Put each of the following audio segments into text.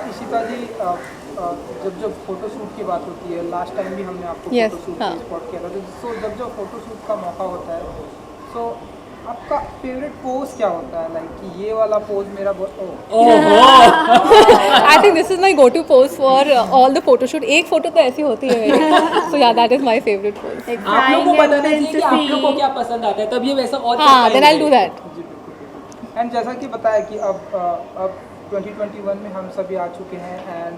इशिता जी, जब फोटोशूट की बात होती है, लास्ट टाइम भी हमने आपको Yes, फोटोशूट हाँ. पे स्पॉट किया था, तो जब फोटोशूट का मौका होता है, तो आपका फेवरेट पोज क्या होता है? लाइक कि ये वाला पोज मेरा I think this is my go-to pose for all the photo shoot. एक फोटो तो ऐसी होती है मेरी. So yeah, that is my favorite pose. आप लोग को बताना चाहिए कि आप लोग को क्या पसंद आता है, तब ये वैसा और हाँ, कर then I'll do पाएंगे। that. जी बिल्कुल। एंड जैसा कि बताया कि अब 2021 में हम सभी आ चुके हैं एंड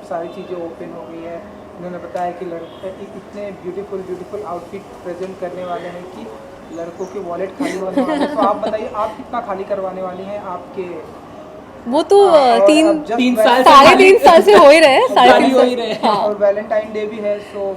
सारी चीज़ें ओपन हो गई है। उन्होंने बताया कि इतने ब्यूटीफुल आउटफिट प्रेजेंट करने वाले हैं कि लड़कों के वॉलेट खाली होने वाले हैं। तो आप बताइए, आप कितना खाली करवाने वाली हैं आपके? वो तो और तीन अब just 3 साल साढ़े 3 साल से हो ही रहे हैं. साढ़े खाली 3 हो ही साल. रहे हैं। हाँ. और वैलेंटाइन डे भी है, सो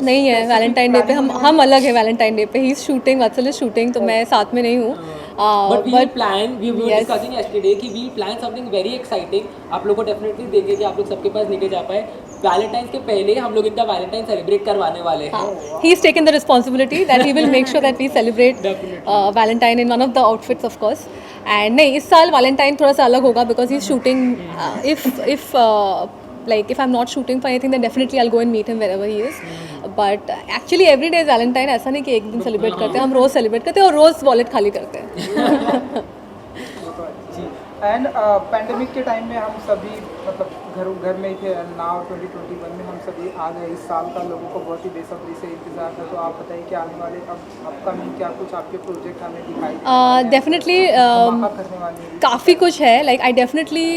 नहीं है वैलेंटाइन डे पे हम अलग है. वैलेंटाइन डे पे ही शूटिंग, वत्सल इज शूटिंग, तो मैं साथ में नहीं हूँ. But we But plan, we were yes. discussing yesterday कि we plan something very exciting. आप लोग को डेफिनेटली देंगे कि आप लोग सबके पास लेके जा पाए। वैलेंटाइंस के पहले हम लोग इनका वैलेंटाइन सेलिब्रेट करवाने वाले हैं। he's taken the responsibility that he will make sure that we celebrate Valentine in one of the outfits, of course. And नहीं, इस साल Valentine थोड़ा सा अलग होगा because he's shooting. If I'm not shooting for anything, then definitely I'll go and meet him wherever he is. But actually every day is Valentine. ऐसा नहीं कि एक दिन सेलिब्रेट करते हैं, हम रोज़ सेलिब्रेट करते हैं और रोज़ वॉलेट खाली करते हैं. जी। एंड पैंडेमिक के टाइम में हम सभी मतलब घर में ही थे। नाउ 2021 में हम सभी आ गए। इस साल का लोगों को बहुत ही बेसब्री से इंतजार था। तो आप बताइए कि आने वाले अब अपकमिंग क्या कुछ आपके प्रोजेक्ट हमें दिखाई Definitely करने वाली हैं? काफ़ी कुछ है. Like I definitely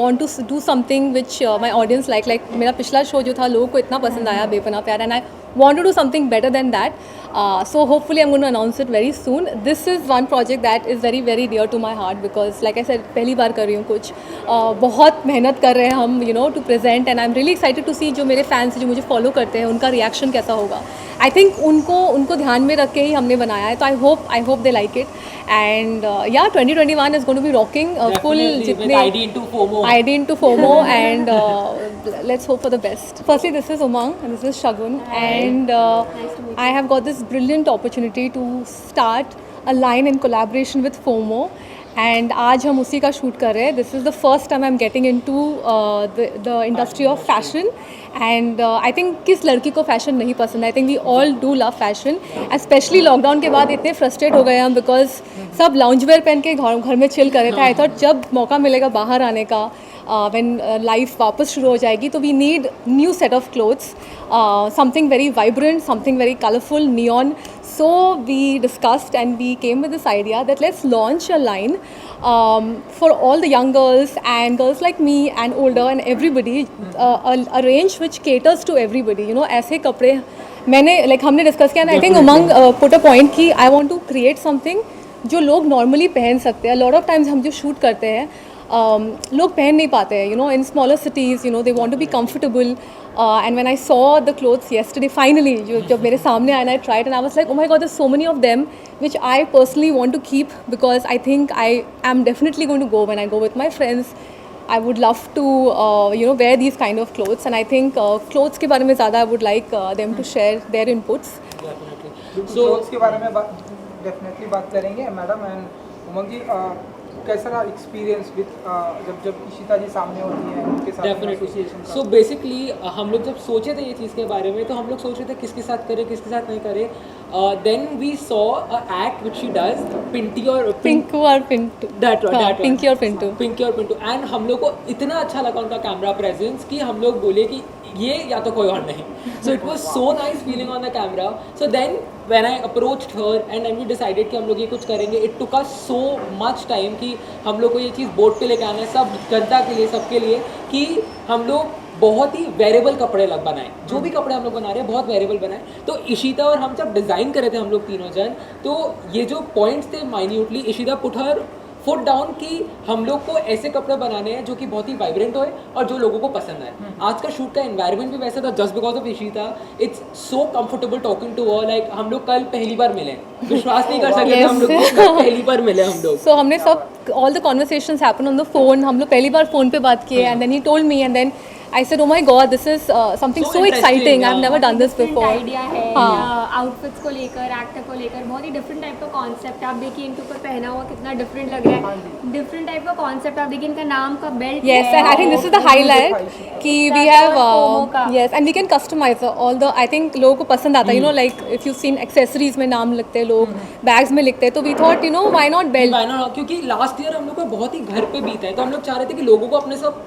want to do something which my audience like मेरा पिछला शो जो था लोगों को इतना पसंद आया, बेपनाह प्यार, and I want to do something better than that. So hopefully I'm going to announce it very soon. This is one project that is very very dear to my heart because like I said, पहली बार कर रही हूँ कुछ. बहुत मेहनत कर रहे हैं हम, to present, and I'm really excited to see जो मेरे fans जो मुझे follow करते हैं उनका reaction कैसा होगा. I think उनको ध्यान में रख के ही हमने बनाया है. तो I hope they like it. And yeah, 2021 is going to be rocking. Full Definitely, with जितने ID into FOMO. ID into FOMO and let's hope for the best. Firstly, this is Umang and this is Shagun, and I have got this brilliant opportunity to start a line in collaboration with FOMO. And आज हम उसी का shoot कर रहे हैं. This is the first time I'm getting into the industry of fashion. And I think किस लड़की को fashion नहीं पसंद है. I think we all do love fashion. Especially lockdown के बाद इतने frustrate हो गए हम because सब lounge wear पहन के घर में chill कर रहे थे. I thought जब मौका मिलेगा बाहर आने का, when life वापस शुरू हो जाएगी, तो we need new set of clothes, something very vibrant, something very colorful, neon. So we discussed and we came with this idea that let's launch a line for all the young girls and girls like me and older and everybody, a range which caters to everybody. ऐसे कपड़े मैंने हमने discuss किया. I think Umang put a point कि I want to create something जो लोग normally पहन सकते हैं. लॉट ऑफ टाइम्स हम जो शूट करते हैं लोग पहन नहीं पाते हैं. In smaller cities they want to be comfortable. And when I saw the clothes yesterday, finally, जब मेरे सामने आया, and I tried, and I was like, oh my God, there's so many of them, which I personally want to keep because I think I am definitely going to go when I go with my friends. I would love to, wear these kind of clothes, and I think clothes के बारे में ज़्यादा I would like them to share their inputs. So clothes के बारे में definitely बात करेंगे madam. And उमंग जी, कैसा रहा एक्सपीरियंस विद जब इशिता जी सामने होती हैं उनके साथ एसोसिएशन का? सो बेसिकली हम लोग जब सोचे थे ये चीज़ के बारे में, तो हम लोग सोच रहे थे किसके साथ करें किसके साथ नहीं करें. Then we saw a act which she does, Pinky और Pinku or Pintu. That one Pinky or Pintu. Pinky और पिंटू. एंड हम लोग को इतना अच्छा लगा उनका कैमरा प्रेजेंस कि हम लोग बोले कि ये या तो कोई और नहीं. So it was so nice feeling on the camera. So then when I approached her and then we decided कि हम लोग ये कुछ करेंगे. It took us so much time कि हम लोग को ये चीज़ बोर्ड पे लेके आना है सब जनता के लिए, सबके लिए, कि हम लोग बहुत ही वेरिएबल कपड़े बनाए. जो भी कपड़े हम लोग बना रहे हैं बहुत वेरिएबल बनाए. तो इशिता और हम जब डिज़ाइन कर रहे थे हम लोग तीनों जन, तो ये जो पॉइंट्स थे minutely Ishita put her foot down कि हम लोग को ऐसे कपड़े बनाने हैं जो कि बहुत ही वाइब्रेंट होए और जो लोगों को पसंद आए. आज का शूट का एनवायरनमेंट भी वैसा था just because of Ishita. It's so comfortable talking to her. Like हम लोग कल पहली बार मिले, विश्वास नहीं कर सकते हम लोग कल पहली बार मिले हम लोग. So हमने सब all the conversations happen on the phone. हम लोग पहली बार फ़ोन पे बात किए and then he told me and then I said, oh my god, this is something So so interesting, exciting. yeah. I've never done this Different before. Idea है हाँ. Outfits को लेकर, एक्टर को लेकर, बहुत ही डिफरेंट टाइप का concept. आप देखिए इनके ऊपर पहना हुआ कितना डिफरेंट लग रहा है, डिफरेंट टाइप का कॉन्सेप्ट। आप देखिए इनका नाम का belt Yes, and I think this is the highlight कि we have yes, and we can customize all the, I think लोगों को पसंद आता है, you know, like if you've seen accessories में नाम लिखते हैं लोग, bags में लिखते हैं, तो we thought, you know, why not belt? Why not? क्योंकि लास्ट ईयर हम लोग को बहुत ही घर पे बीता है, तो हम लोग चाह रहे थे कि लोगों को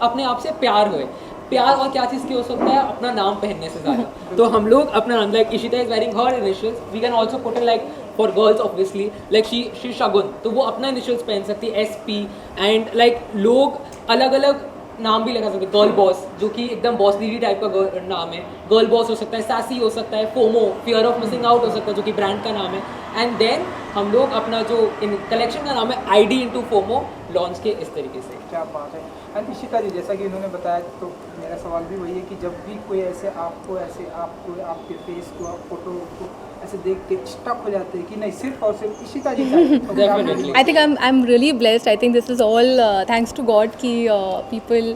अपने आप से प्यार होए। प्यार और क्या चीज़ की हो सकता है, अपना नाम पहनने से ज़्यादा। तो हम लोग अपना नाम, like Ishita is wearing her initials, we can also put in like for girls obviously, like she Shagun, तो वो अपना इनिशियल्स पहन सकती है SP, एंड लाइक लोग अलग अलग नाम भी लगा सकते हैं। गर्ल बॉस, जो कि एकदम बॉस दीदी टाइप का नाम है, गर्ल बॉस हो सकता है, सैसी हो सकता है, FOMO, fear of missing out हो सकता है, जो कि ब्रांड का नाम है। एंड देन हम लोग अपना जो इन कलेक्शन का नाम है ID into FOMO लॉन्च के इस तरीके से। क्या बात है। एंड इशिता जी, जैसा कि इन्होंने बताया, तो मेरा सवाल भी वही है कि जब भी कोई ऐसे आपको आपके फेस को, आप फोटो को ऐसे देख के स्टक हो जाते हैं कि नहीं, सिर्फ और सिर्फ इशिता जी का Definitely. I think I'm really blessed. I think this is all thanks to God कि people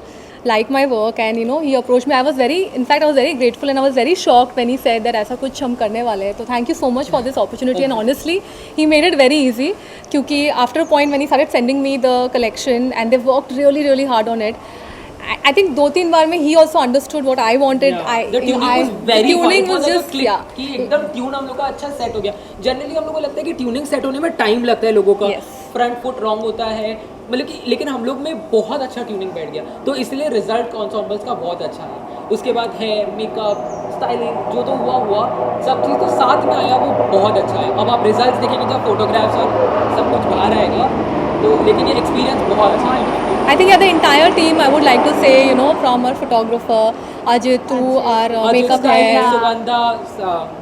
like my work, and you know, he approached me. I was very grateful, and I was very shocked when he said that ऐसा कुछ हम करने वाले हैं। तो thank you so much for this opportunity, and honestly he made it very easy क्योंकि after a point when he started sending me the collection and they worked really hard on it, I think 2-3 बार में he also understood what I wanted. The tuning was very fun. tuning It was was like a just click, yeah. कि एकदम tune हम लोग का अच्छा set हो गया। Generally हम लोग को लगता है कि ट्यूनिंग सेट होने में टाइम लगता है लोगों का, Yes. फ्रंट फुट रॉन्ग होता है, मतलब कि, लेकिन हम लोग में बहुत अच्छा ट्यूनिंग बैठ गया, तो इसलिए रिजल्ट कॉन्सॉम्बल्स का बहुत अच्छा है। उसके बाद हेयर, मेकअप, स्टाइलिंग, जो तो हुआ सब चीज़ तो साथ में आया, वो बहुत अच्छा है। अब आप रिजल्ट देखेंगे जब फोटोग्राफ्स और सब कुछ बाहर आएगा, तो लेकिन ये एक्सपीरियंस बहुत अच्छा है। I think yeah, the entire team, I would like to say, you know, from our photographer Ajit to our makeup hair, Sugandha,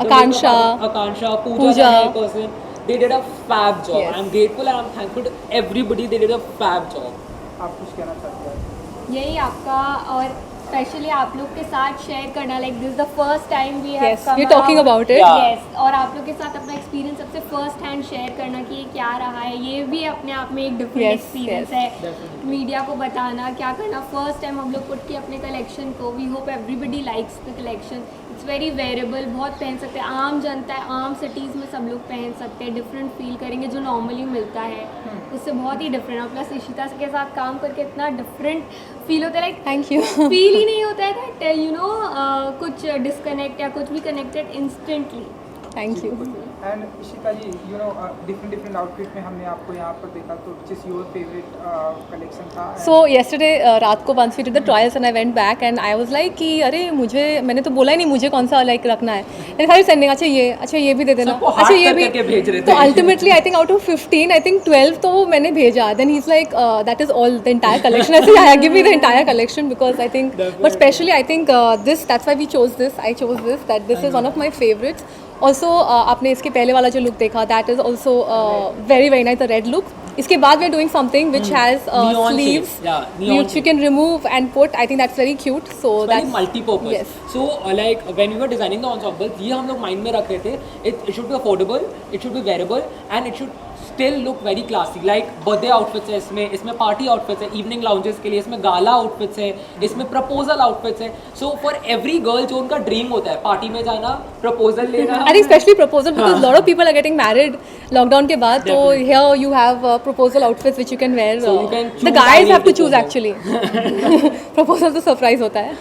Akansha, Pooja, Pooja. the hair person, they did a fab job. Yes. I'm grateful and I'm thankful to everybody. They did a fab job. आप कुछ कहना चाहते हैं? यही आपका, और specially आप लोग के साथ शेयर करना, like this the first time we have Yes, come we're talking about it. Yeah. Yes, और आप लोग के साथ अपना एक्सपीरियंस सबसे फर्स्ट हैंड शेयर करना कि ये क्या रहा है, ये भी अपने आप में एक डिफरेंट Yes, एक्सपीरियंस yes. है। मीडिया को बताना क्या करना, फर्स्ट टाइम हम लोग पुट किए अपने कलेक्शन को। We hope everybody likes the collection. It's very wearable, बहुत पहन सकते हैं, आम जनता है, आम सिटीज़ में सब लोग पहन सकते हैं, डिफरेंट फील करेंगे जो नॉर्मली मिलता है उससे बहुत ही डिफरेंट। और प्लस इशिता के साथ काम करके इतना डिफरेंट फील होता है, लाइक Thank you. फील ही नहीं होता है दैट यू नो कुछ डिस्कनेक्ट या कुछ भी connected instantly. Thank you. And Ishita ji, you know, different outfit में हमने आपको यहाँ पर देखा, तो which is your favourite collection था? So yesterday रात को once we did the trials and I went back and I was like कि अरे मैंने तो बोला ही नहीं मुझे कौन सा like रखना है, and सारी सेंडिंग, अच्छा ये भी दे देना, सबको अच्छा हाथ ये कर भी, करके भेज रहे थे। तो ultimately I think out of 15 I think 12 तो मैंने भेजा। Then he's like that is all the entire collection. I said yeah, give me the entire collection because I think, but especially I think that's why we chose this. I chose this, that this is one of my favorites. Also आपने इसके पहले वाला जो look देखा, that is also very nice, the red look. इसके बाद we are doing something which has Neon sleeves, shapes, yeah, neon which you can remove and put. I think that's very cute. So It's very that's multi-purpose. Yes. So like when we were designing the ensemble, ये हम लोग mind में रख रहे थे, it should be affordable, it should be wearable, and it should still look very classy. Like birthday outfits है इसमें party outfits है, evening lounges के लिए इसमें gala outfits है, इसमें proposal outfits है. So for every girl जो उनका dream होता है पार्टी में जाना, proposal लेना, I think especially proposal because lot of people are getting married lockdown के बाद, तो here you have proposal outfits which you can wear. So you can The choose guys any have to choose proposal. actually. Proposal तो surprise होता है.